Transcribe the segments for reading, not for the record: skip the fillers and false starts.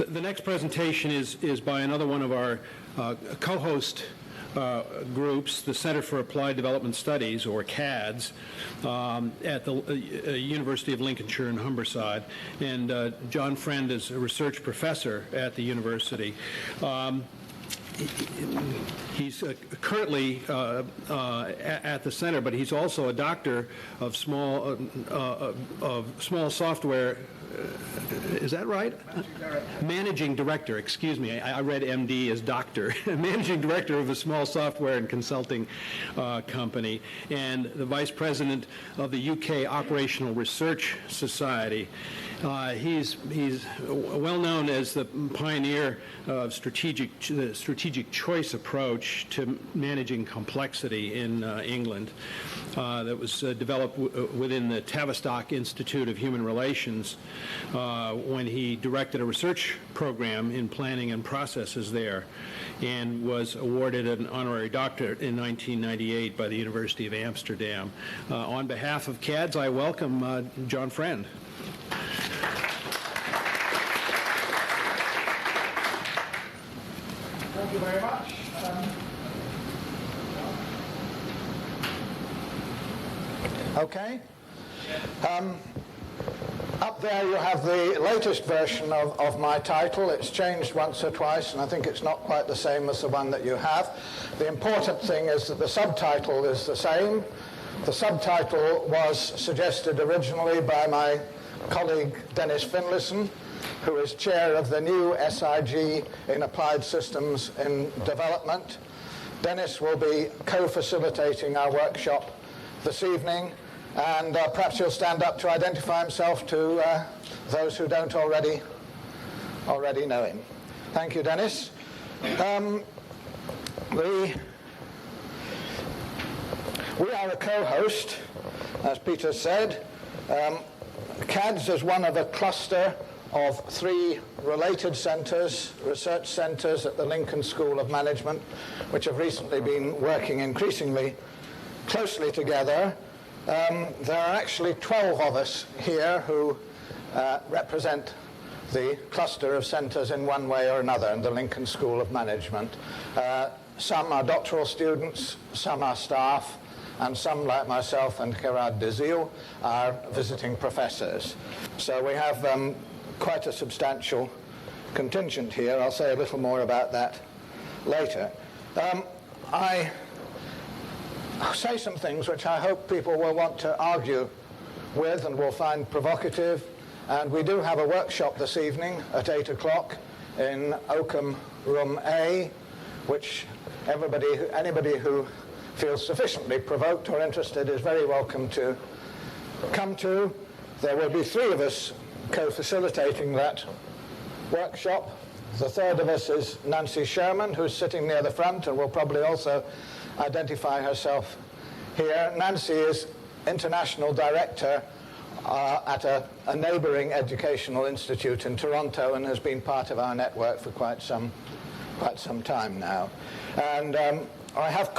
The next presentation is by another one of our co-host groups, the Center for Applied Development Studies, or CADS, at the University of Lincolnshire in Humberside. And John Friend is a research professor at the university. He's currently at the center, but he's also a doctor of small software. Is that right? Managing director, excuse me. I read MD as doctor. Managing director of a small software and consulting company, and the vice president of the UK Operational Research Society. He's well known as the pioneer of the strategic choice approach to managing complexity in England that was developed within the Tavistock Institute of Human Relations when he directed a research program in planning and processes there, and was awarded an honorary doctorate in 1998 by the University of Amsterdam. On behalf of CADS, I welcome John Friend. Thank you very much. Okay. Up there you have the latest version of my title. It's changed once or twice, and I think it's not quite the same as the one that you have. The important thing is that the subtitle is the same. The subtitle was suggested originally by my colleague Dennis Finlayson, who is chair of the new SIG in Applied Systems in Development. Dennis will be co-facilitating our workshop this evening, and perhaps he'll stand up to identify himself to those who don't already know him. Thank you, Dennis. We are a co-host, as Peter said. CADS is one of a cluster of 3 related centres, research centres at the Lincoln School of Management, which have recently been working increasingly closely together. There are actually 12 of us here who represent the cluster of centres in one way or another in the Lincoln School of Management. Some are doctoral students, some are staff, and some, like myself and Gerard Dezil, are visiting professors. So we have quite a substantial contingent here. I'll say a little more about that later. I'll say some things which I hope people will want to argue with and will find provocative. And we do have a workshop this evening at 8 o'clock in Oakham Room A, which anybody who feels sufficiently provoked or interested is very welcome to come to. There will be 3 of us co-facilitating that workshop. The third of us is Nancy Sherman, who's sitting near the front and will probably also identify herself here. Nancy is International Director at a neighbouring educational institute in Toronto and has been part of our network for quite some time now. And I have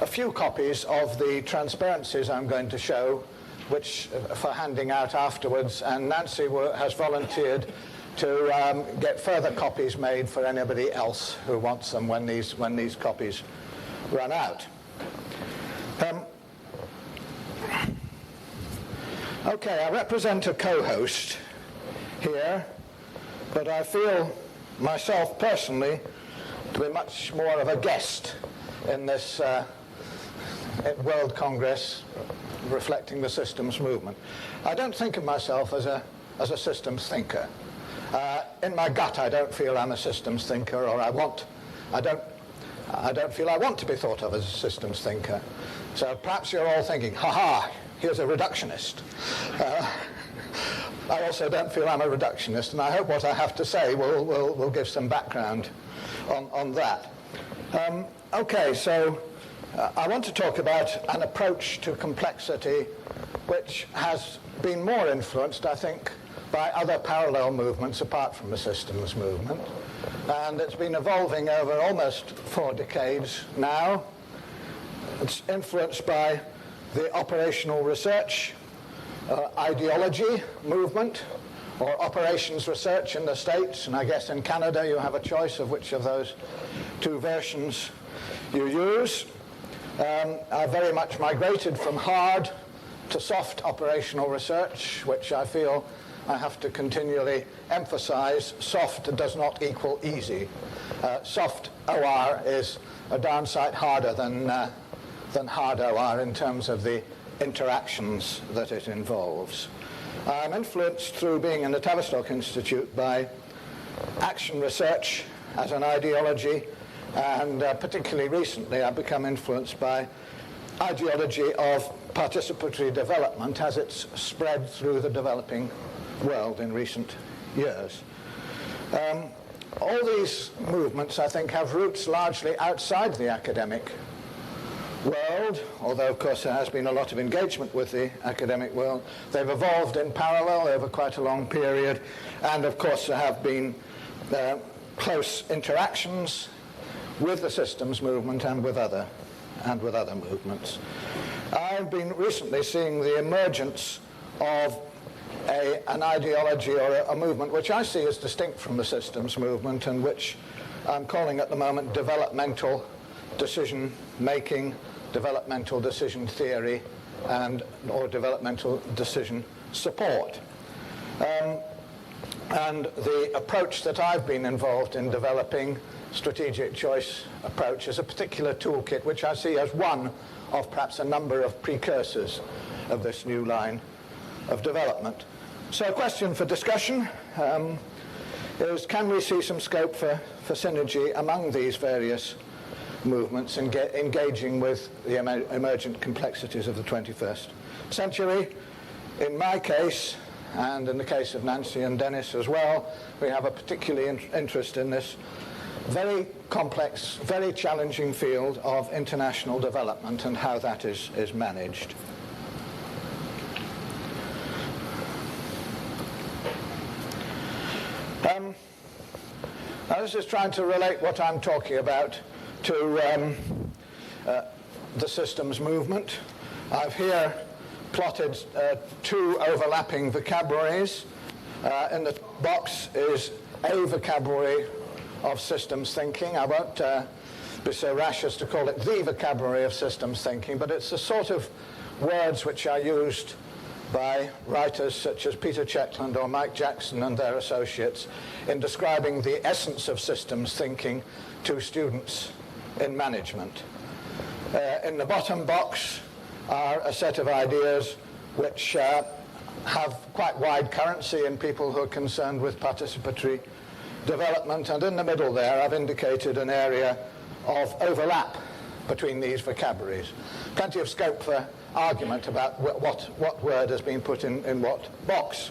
a few copies of the transparencies I'm going to show, which for handing out afterwards, and Nancy has volunteered to get further copies made for anybody else who wants them when these copies run out. Okay, I represent a co-host here, but I feel myself personally to be much more of a guest in this World Congress reflecting the systems movement. I don't think of myself as a systems thinker. In my gut, I don't feel I'm a systems thinker, or I don't feel I want to be thought of as a systems thinker. So perhaps you're all thinking, ha-ha, here's a reductionist. I also don't feel I'm a reductionist, and I hope what I have to say will give some background on that. Okay, so I want to talk about an approach to complexity which has been more influenced, I think, by other parallel movements apart from the systems movement. And it's been evolving over almost 4 decades now. It's influenced by the operational research ideology movement, or operations research in the States, and I guess in Canada you have a choice of which of those two versions you use. I very much migrated from hard to soft operational research, which I feel I have to continually emphasize. Soft does not equal easy. Soft OR is a darn sight harder than hard OR in terms of the interactions that it involves. I'm influenced through being in the Tavistock Institute by action research as an ideology, and particularly recently I've become influenced by ideology of participatory development as it's spread through the developing world in recent years. All these movements, I think, have roots largely outside the academic world, although of course there has been a lot of engagement with the academic world. They've evolved in parallel over quite a long period, and of course there have been close interactions with the systems movement and with other movements. I've been recently seeing the emergence of an ideology or a movement which I see as distinct from the systems movement, and which I'm calling at the moment developmental decision making, developmental decision theory, or developmental decision support. And the approach that I've been involved in developing, strategic choice approach, is a particular toolkit which I see as one of perhaps a number of precursors of this new line of development. So a question for discussion is, can we see some scope for synergy among these various movements and engaging with the emergent complexities of the 21st century? In my case, and in the case of Nancy and Dennis as well, we have a particular interest in this very complex, very challenging field of international development and how that is managed. Now this is trying to relate what I'm talking about to the systems movement. I've here plotted two overlapping vocabularies. In the box is a vocabulary of systems thinking. I won't be so rash as to call it the vocabulary of systems thinking, but it's the sort of words which are used by writers such as Peter Chetland or Mike Jackson and their associates in describing the essence of systems thinking to students in management. In the bottom box are a set of ideas which have quite wide currency in people who are concerned with participatory development, and in the middle there I've indicated an area of overlap between these vocabularies. Plenty of scope for argument about what word has been put in what box.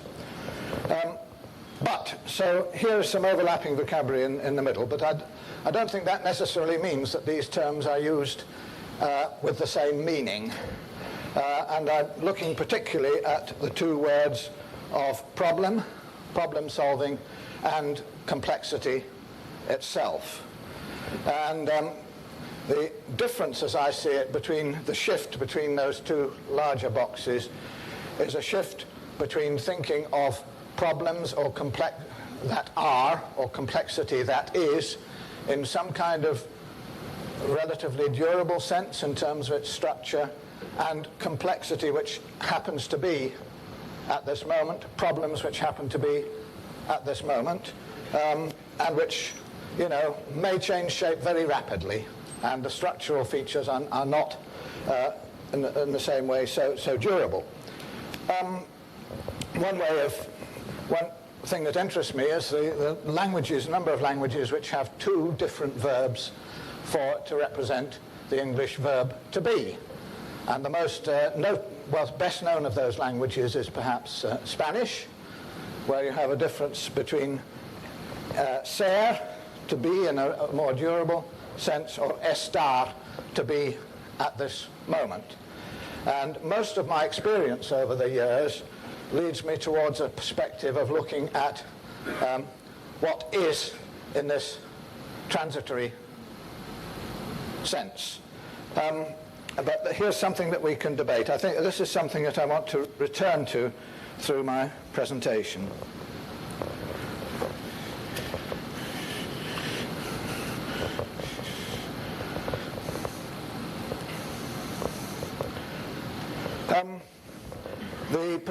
So here's some overlapping vocabulary in the middle, but I don't think that necessarily means that these terms are used with the same meaning. And I'm looking particularly at the two words of problem solving, and complexity itself. And the difference, as I see it, between the shift between those two larger boxes is a shift between thinking of problems or complexity that is in some kind of relatively durable sense in terms of its structure, and complexity which happens to be at this moment, problems which happen to be at this moment, and which, may change shape very rapidly, and the structural features are not in the same way so durable. One thing that interests me is the number of languages which have two different verbs to represent the English verb to be. And the best known of those languages is perhaps Spanish, where you have a difference between ser, to be in a more durable sense, or estar, to be at this moment. And most of my experience over the years leads me towards a perspective of looking at what is in this transitory sense. But here's something that we can debate. I think this is something that I want to return to through my presentation.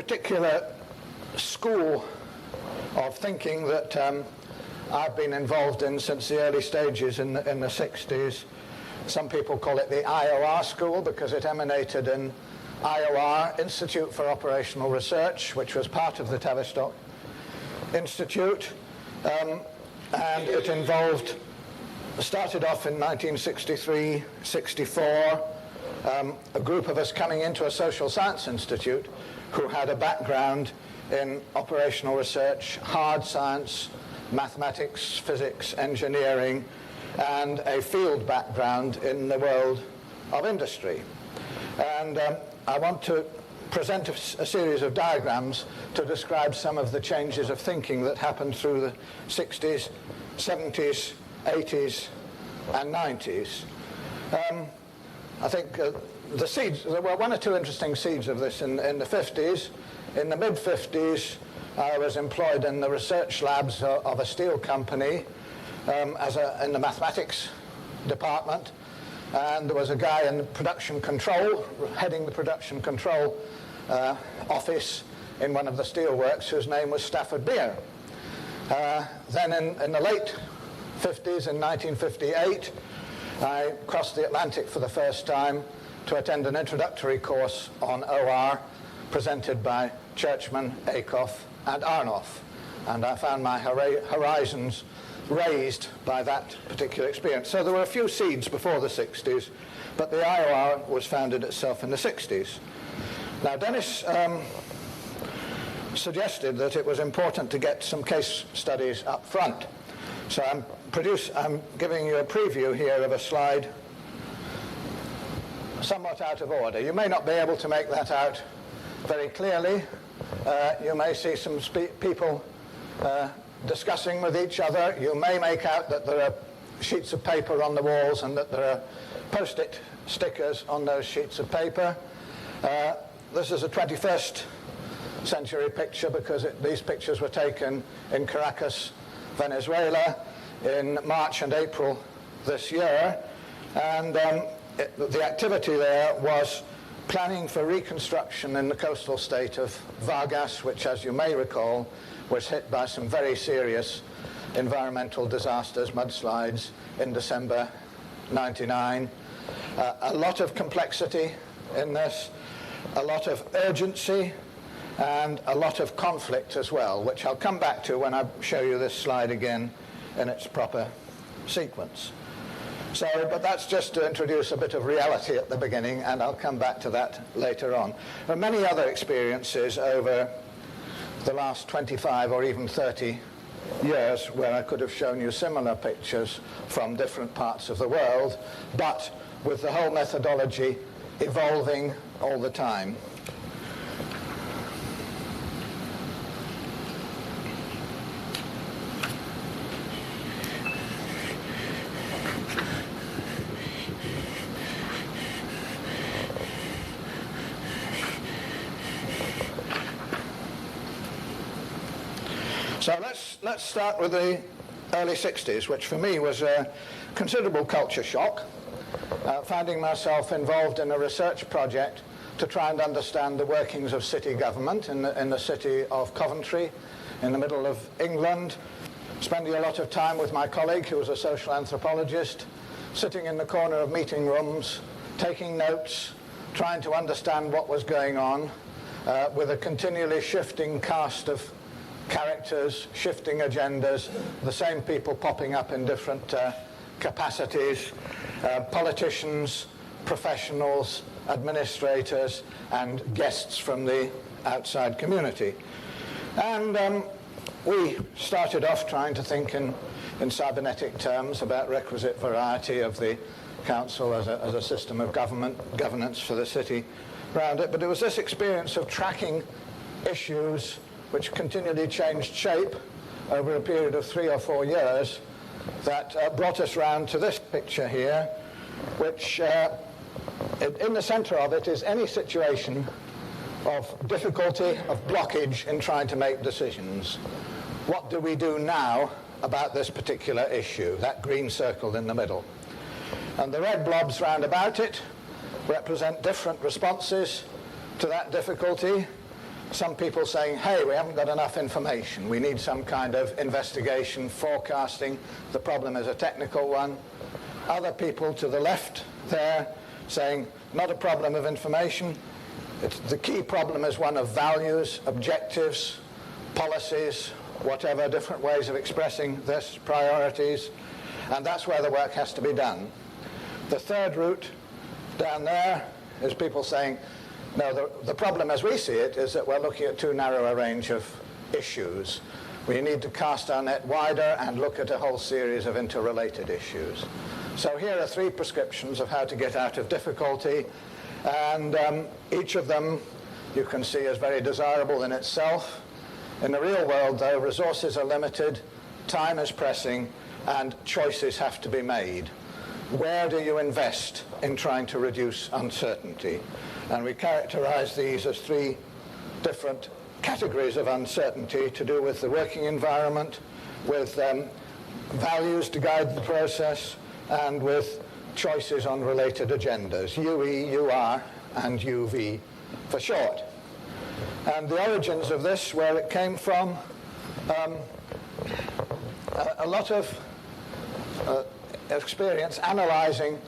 particular school of thinking that I've been involved in since the early stages in the 60s. Some people call it the IOR school because it emanated in IOR, Institute for Operational Research, which was part of the Tavistock Institute, and it started off in 1963, 64, a group of us coming into a social science institute who had a background in operational research, hard science, mathematics, physics, engineering, and a field background in the world of industry. And I want to present a series of diagrams to describe some of the changes of thinking that happened through the 60s, 70s, 80s, and 90s. I think the seeds, there were one or two interesting seeds of this in the 50s. In the mid-50s, I was employed in the research labs of a steel company in the mathematics department. And there was a guy in production control, heading the production control office in one of the steelworks, whose name was Stafford Beer. Then in the late 50s, in 1958, I crossed the Atlantic for the first time to attend an introductory course on OR presented by Churchman, Akoff, and Arnoff. And I found my horizons raised by that particular experience. So there were a few seeds before the 60s, but the IOR was founded itself in the 60s. Now, Dennis suggested that it was important to get some case studies up front. So I'm giving you a preview here of a slide somewhat out of order. You may not be able to make that out very clearly. You may see some people discussing with each other. You may make out that there are sheets of paper on the walls and that there are post-it stickers on those sheets of paper. This is a 21st century picture because these pictures were taken in Caracas, Venezuela in March and April this year. And the activity there was planning for reconstruction in the coastal state of Vargas, which, as you may recall, was hit by some very serious environmental disasters, mudslides, in December 99. A lot of complexity in this, a lot of urgency, and a lot of conflict as well, which I'll come back to when I show you this slide again in its proper sequence. So, but that's just to introduce a bit of reality at the beginning, and I'll come back to that later on. There are many other experiences over the last 25 or even 30 years where I could have shown you similar pictures from different parts of the world, but with the whole methodology evolving all the time. So let's start with the early 60s, which for me was a considerable culture shock, finding myself involved in a research project to try and understand the workings of city government in the city of Coventry, in the middle of England, spending a lot of time with my colleague who was a social anthropologist, sitting in the corner of meeting rooms, taking notes, trying to understand what was going on, with a continually shifting cast of characters, shifting agendas, the same people popping up in different capacities, politicians, professionals, administrators, and guests from the outside community. And we started off trying to think in cybernetic terms about requisite variety of the council as a system of governance for the city around it. But it was this experience of tracking issues which continually changed shape over a period of 3 or 4 years that brought us round to this picture here, which in the center of it is any situation of difficulty, of blockage in trying to make decisions. What do we do now about this particular issue? That green circle in the middle. And the red blobs round about it represent different responses to that difficulty. some people saying, hey, we haven't got enough information. We need some kind of investigation, forecasting. The problem is a technical one. Other people to the left there saying, not a problem of information. The key problem is one of values, objectives, policies, whatever, different ways of expressing this, priorities. And that's where the work has to be done. The third route down there is people saying, no, the problem as we see it is that we're looking at too narrow a range of issues. We need to cast our net wider and look at a whole series of interrelated issues. So here are 3 prescriptions of how to get out of difficulty, and each of them you can see is very desirable in itself. In the real world, though, resources are limited, time is pressing, and choices have to be made. Where do you invest in trying to reduce uncertainty? And we characterize these as 3 different categories of uncertainty to do with the working environment, with values to guide the process, and with choices on related agendas, UE, UR, and UV for short. And the origins of this, where it came from, a lot of experience analyzing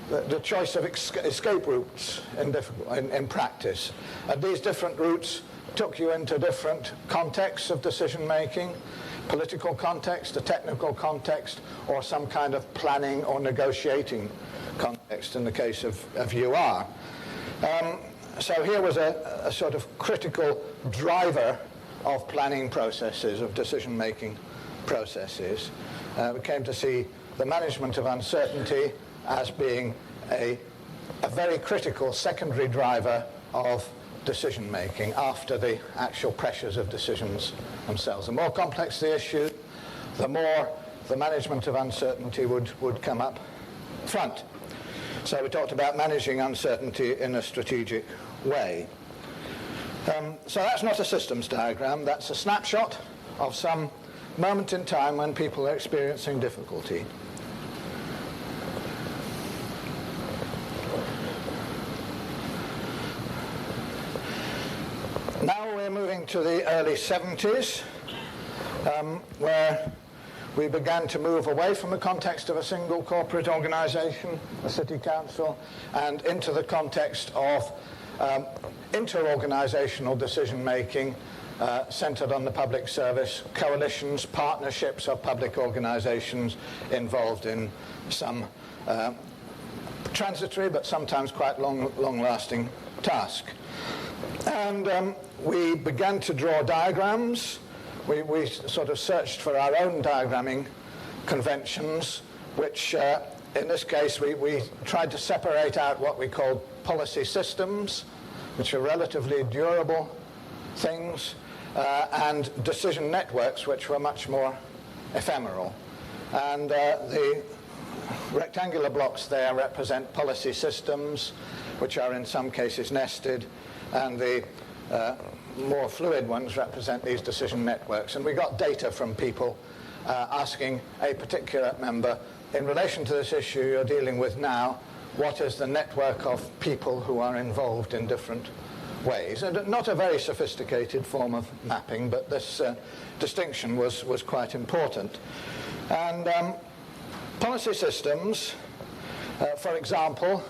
the choice of escape routes in practice. And these different routes took you into different contexts of decision making, political context, a technical context, or some kind of planning or negotiating context in the case of UR. So here was a sort of critical driver of planning processes, of decision making processes. We came to see the management of uncertainty as being a very critical secondary driver of decision making after the actual pressures of decisions themselves. The more complex the issue, the more the management of uncertainty would come up front. So we talked about managing uncertainty in a strategic way. So that's not a systems diagram, that's a snapshot of some moment in time when people are experiencing difficulty. Now we're moving to the early 70s, where we began to move away from the context of a single corporate organization, a city council, and into the context of inter-organizational decision-making centered on the public service, coalitions, partnerships of public organizations involved in some transitory but sometimes quite long-lasting task. And we began to draw diagrams. We sort of searched for our own diagramming conventions, which in this case we tried to separate out what we called policy systems, which are relatively durable things, and decision networks, which were much more ephemeral. And the rectangular blocks there represent policy systems, which are in some cases nested, and the more fluid ones represent these decision networks. And we got data from people asking a particular member, in relation to this issue you're dealing with now, what is the network of people who are involved in different ways? And not a very sophisticated form of mapping, but this distinction was quite important. And policy systems, for example,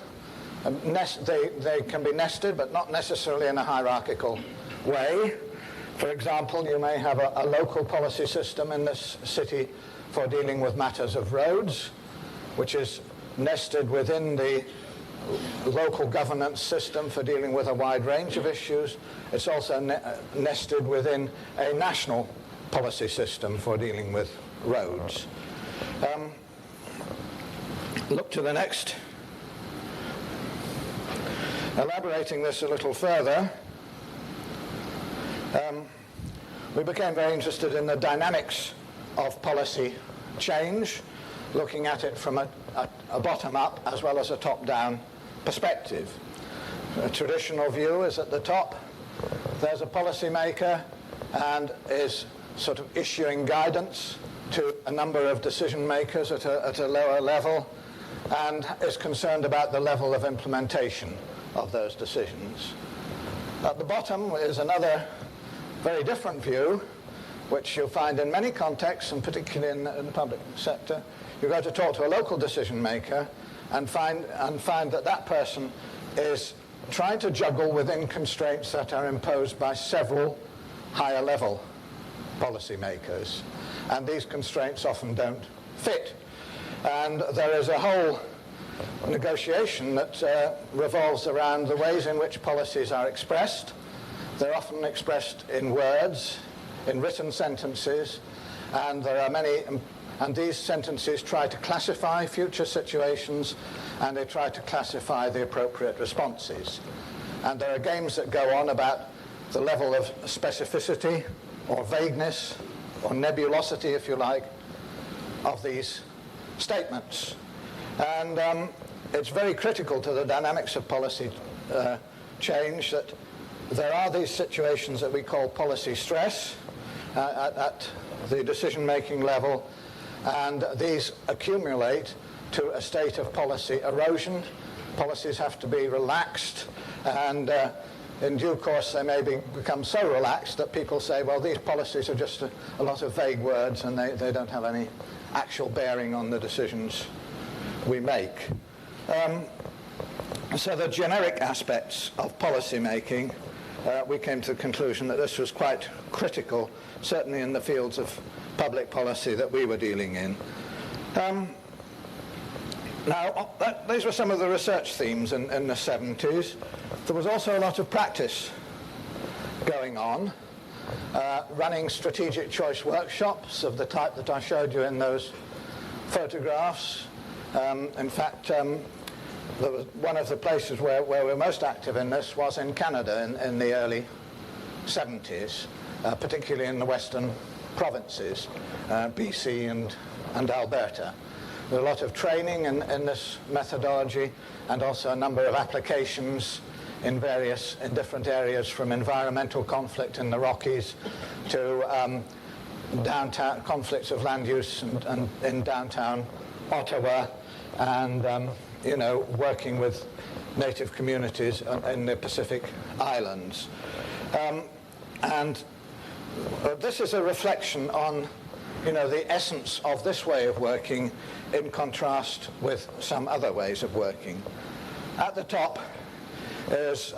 they can be nested, but not necessarily in a hierarchical way. For example, you may have a local policy system in this city for dealing with matters of roads, which is nested within the local governance system for dealing with a wide range of issues. It's also nested within a national policy system for dealing with roads. Look to the next. Elaborating this a little further, we became very interested in the dynamics of policy change, looking at it from a bottom-up as well as a top-down perspective. A traditional view is at the top. There's a policymaker and is sort of issuing guidance to a number of decision makers at a lower level and is concerned about the level of implementation of those decisions. At the bottom is another very different view, which you'll find in many contexts, and particularly in the public sector. You go to talk to a local decision maker and find that that person is trying to juggle within constraints that are imposed by several higher level policymakers. And these constraints often don't fit. And there is a whole negotiation that revolves around the ways in which policies are expressed. They're often expressed in words, in written sentences, and there are many, and these sentences try to classify future situations, and they try to classify the appropriate responses. And there are games that go on about the level of specificity or vagueness or nebulosity, if you like, of these statements. And it's very critical to the dynamics of policy change that there are these situations that we call policy stress at the decision-making level, and these accumulate to a state of policy erosion. Policies have to be relaxed, and in due course they may become so relaxed that people say, well, these policies are just a lot of vague words and they don't have any actual bearing on the decisions we make. So the generic aspects of policy making, we came to the conclusion that this was quite critical, certainly in the fields of public policy that we were dealing in. Now, these were some of the research themes in the 70s. There was also a lot of practice going on, running strategic choice workshops of the type that I showed you in those photographs. In fact, there was one of the places where we're most active in this was in Canada in the early 70s, particularly in the western provinces, BC and Alberta. There's a lot of training in this methodology, and also a number of applications in different areas, from environmental conflict in the Rockies to downtown conflicts of land use and in downtown Ottawa, and working with native communities in the Pacific Islands. And this is a reflection on the essence of this way of working in contrast with some other ways of working. At the top is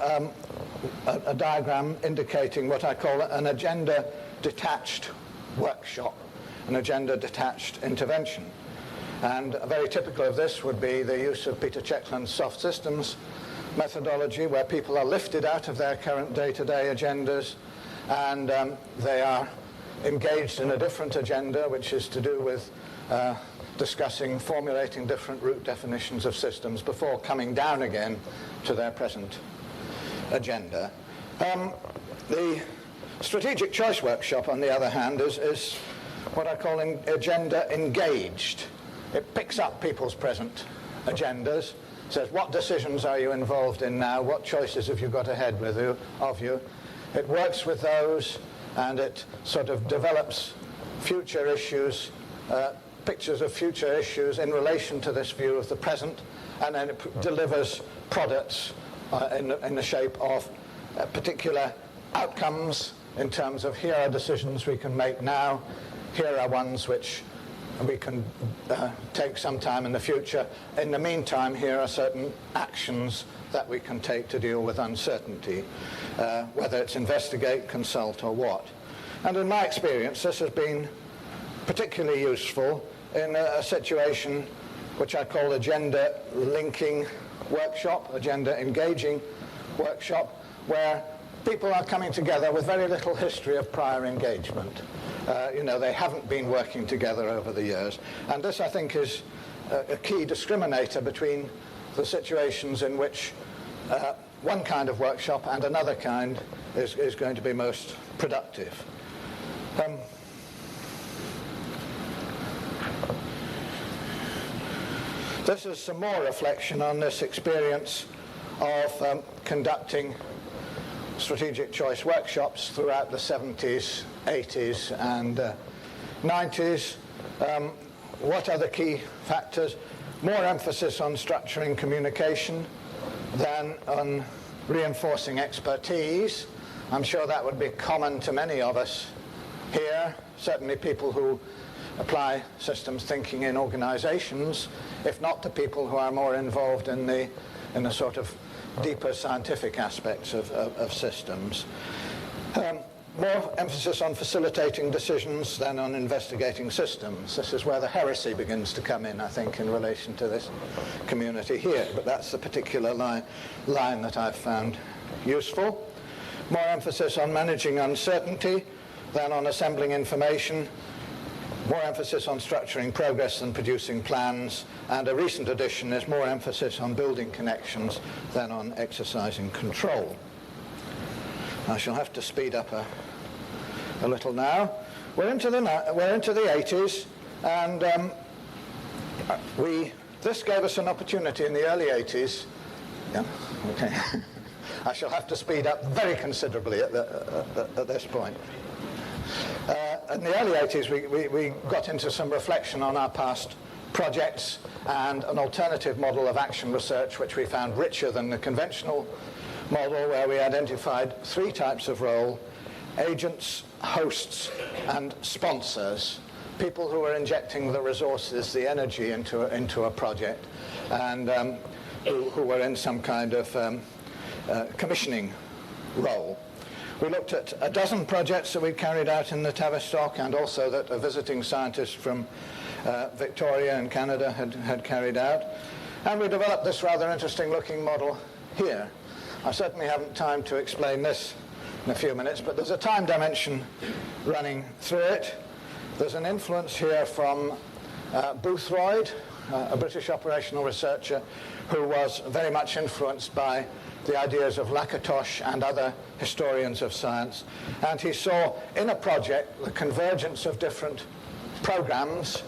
a diagram indicating what I call an agenda-detached workshop, an agenda-detached intervention. And very typical of this would be the use of Peter Checkland's soft systems methodology, where people are lifted out of their current day-to-day agendas, and they are engaged in a different agenda, which is to do with formulating different root definitions of systems before coming down again to their present agenda. The strategic choice workshop, on the other hand, is what I call agenda engaged. It picks up people's present agendas, says, what decisions are you involved in now? What choices have you got ahead of you? It works with those, and it sort of develops future issues, pictures of future issues in relation to this view of the present, and then it delivers products in the shape of particular outcomes in terms of, here are decisions we can make now, here are ones which we can take sometime in the future. In the meantime, here are certain actions that we can take to deal with uncertainty, whether it's investigate, consult, or what. And in my experience, this has been particularly useful in a situation which I call agenda linking workshop, agenda engaging workshop, where people are coming together with very little history of prior engagement. They haven't been working together over the years. And this, I think, is a key discriminator between the situations in which one kind of workshop and another kind is going to be most productive. This is some more reflection on this experience of conducting strategic choice workshops throughout the 70s, 80s, and 90s. What are the key factors? More emphasis on structuring communication than on reinforcing expertise. I'm sure that would be common to many of us here, certainly people who apply systems thinking in organizations, if not to people who are more involved in the sort of deeper scientific aspects of systems. More emphasis on facilitating decisions than on investigating systems. This is where the heresy begins to come in, I think, in relation to this community here. But that's the particular line that I've found useful. More emphasis on managing uncertainty than on assembling information. More emphasis on structuring progress than producing plans. And a recent addition is more emphasis on building connections than on exercising control. I shall have to speed up a little now. We're into the 80s, and this gave us an opportunity in the early 80s. Yeah, okay. I shall have to speed up very considerably at this point. In the early 80s, we got into some reflection on our past projects and an alternative model of action research, which we found richer than the conventional model, where we identified 3 types of role: agents, hosts, and sponsors, people who were injecting the resources, the energy into a project, and who were in some kind of commissioning role. We looked at a dozen projects that we carried out in the Tavistock, and also that a visiting scientist from Victoria in Canada had carried out. And we developed this rather interesting looking model here. I certainly haven't time to explain this in a few minutes, but there's a time dimension running through it. There's an influence here from Boothroyd, a British operational researcher who was very much influenced by the ideas of Lakatos and other historians of science. And he saw in a project the convergence of different programs,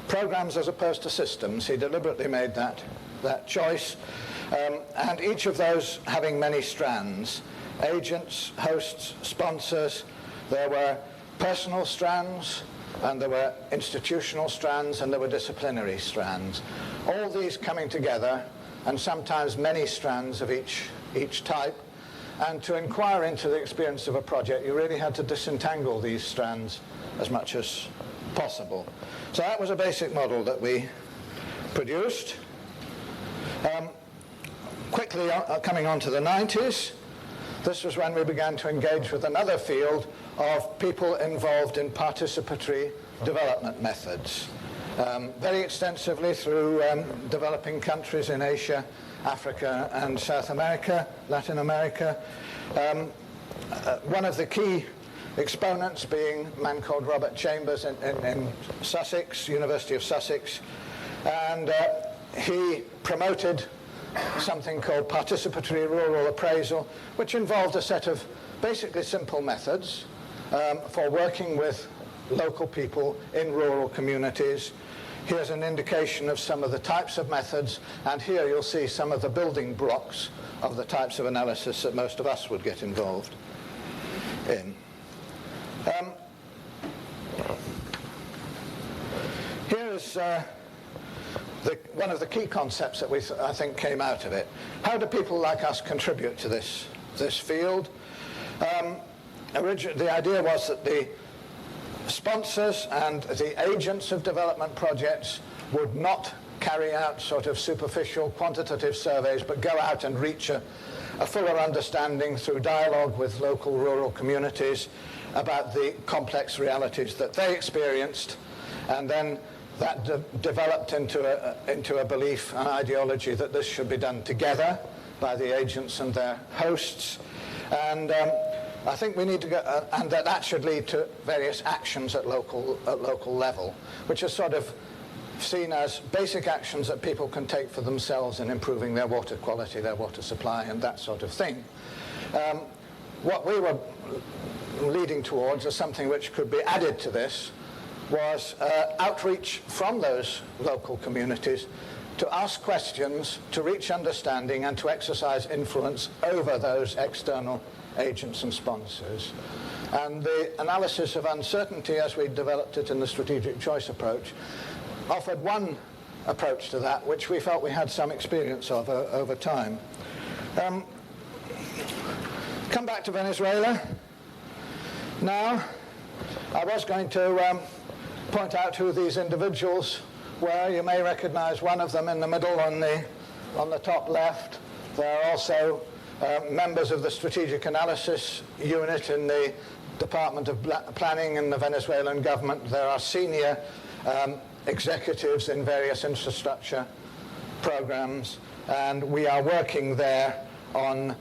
programs as opposed to systems. He deliberately made that choice. And each of those having many strands: agents, hosts, sponsors. There were personal strands, and there were institutional strands, and there were disciplinary strands. All these coming together, and sometimes many strands of each type. And to inquire into the experience of a project, you really had to disentangle these strands as much as possible. So that was a basic model that we produced. Quickly coming on to the 90s, this was when we began to engage with another field of people involved in participatory development methods, very extensively through developing countries in Asia, Africa, and South America, Latin America. One of the key exponents being a man called Robert Chambers in Sussex, University of Sussex, and he promoted something called participatory rural appraisal, which involved a set of basically simple methods for working with local people in rural communities. Here's an indication of some of the types of methods, and here you'll see some of the building blocks of the types of analysis that most of us would get involved in. Here's one of the key concepts that I think came out of it. How do people like us contribute to this field? The idea was that the sponsors and the agents of development projects would not carry out sort of superficial quantitative surveys, but go out and reach a fuller understanding through dialogue with local rural communities about the complex realities that they experienced, and then that developed into a belief, an ideology that this should be done together by the agents and their hosts. And I think we need to go, and that should lead to various actions at local level, which are sort of seen as basic actions that people can take for themselves in improving their water quality, their water supply, and that sort of thing. What we were leading towards, as something which could be added to this, was outreach from those local communities to ask questions, to reach understanding, and to exercise influence over those external agents and sponsors. And the analysis of uncertainty, as we developed it in the strategic choice approach, offered one approach to that, which we felt we had some experience of over time. Come back to Venezuela. Now, I was going to point out who these individuals were. You may recognize one of them in the middle on the top left. There are also members of the Strategic Analysis Unit in the Department of Planning in the Venezuelan government. There are senior executives in various infrastructure programs, and we are working there on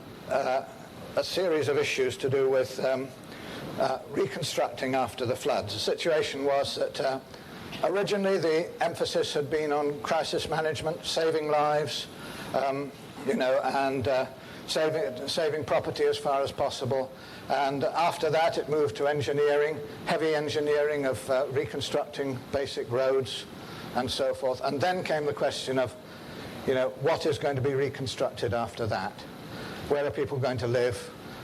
a series of issues to do with reconstructing after the floods. The situation was that originally the emphasis had been on crisis management, saving lives, and saving property as far as possible. And after that, it moved to engineering, heavy engineering of reconstructing basic roads and so forth. And then came the question of, what is going to be reconstructed after that? Where are people going to live?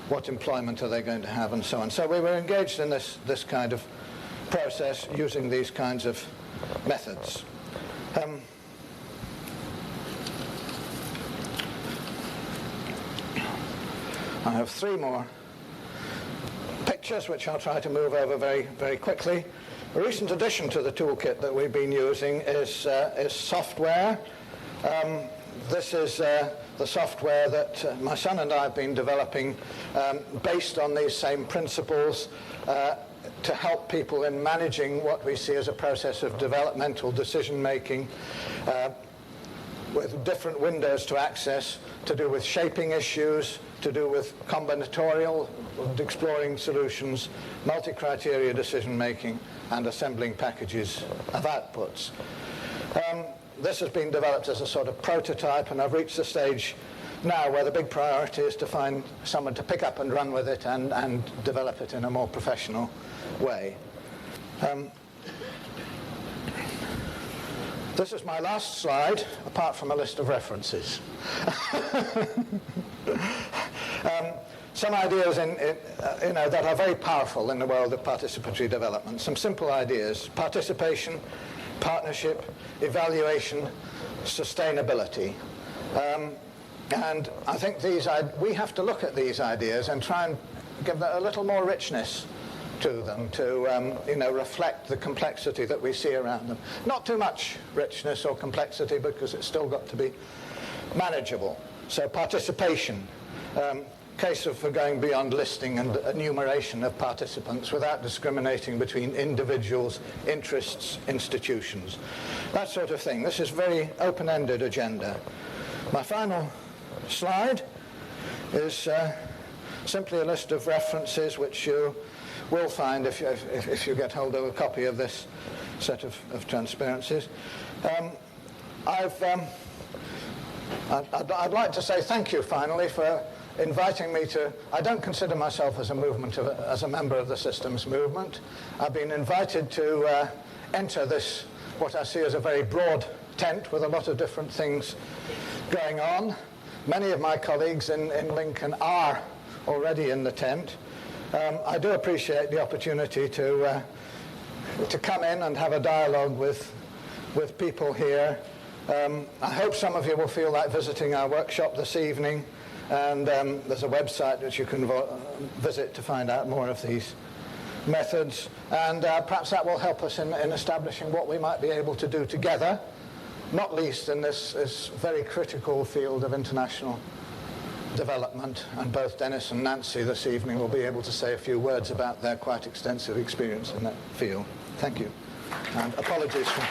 What employment are they going to have? And so on. So we were engaged in this kind of process using these kinds of methods. I have 3 more pictures, which I'll try to move over very, very quickly. A recent addition to the toolkit that we've been using is software. This is the software that my son and I have been developing based on these same principles to help people in managing what we see as a process of developmental decision-making with different windows to access, to do with shaping issues, to do with combinatorial, exploring solutions, multi-criteria decision-making, and assembling packages of outputs. This has been developed as a sort of prototype, and I've reached the stage now where the big priority is to find someone to pick up and run with it and develop it in a more professional way. This is my last slide, apart from a list of references. Some ideas that are very powerful in the world of participatory development. Some simple ideas: participation, partnership, evaluation, sustainability. And I think we have to look at these ideas and try and give a little more richness to them to reflect the complexity that we see around them. Not too much richness or complexity, because it's still got to be manageable. So participation, case for going beyond listing and enumeration of participants without discriminating between individuals, interests, institutions, that sort of thing. This is very open-ended agenda. My final slide is simply a list of references which you will find if you get hold of a copy of this set of transparencies. I'd like to say thank you finally for inviting me to. I don't consider myself as a member of the systems movement. I've been invited to enter this, what I see as a very broad tent with a lot of different things going on. Many of my colleagues in Lincoln are already in the tent. I do appreciate the opportunity to come in and have a dialogue with people here. I hope some of you will feel like visiting our workshop this evening, and there's a website which you can visit to find out more of these methods, and perhaps that will help us in establishing what we might be able to do together, not least in this very critical field of international development. And both Dennis and Nancy this evening will be able to say a few words about their quite extensive experience in that field. Thank you, and apologies for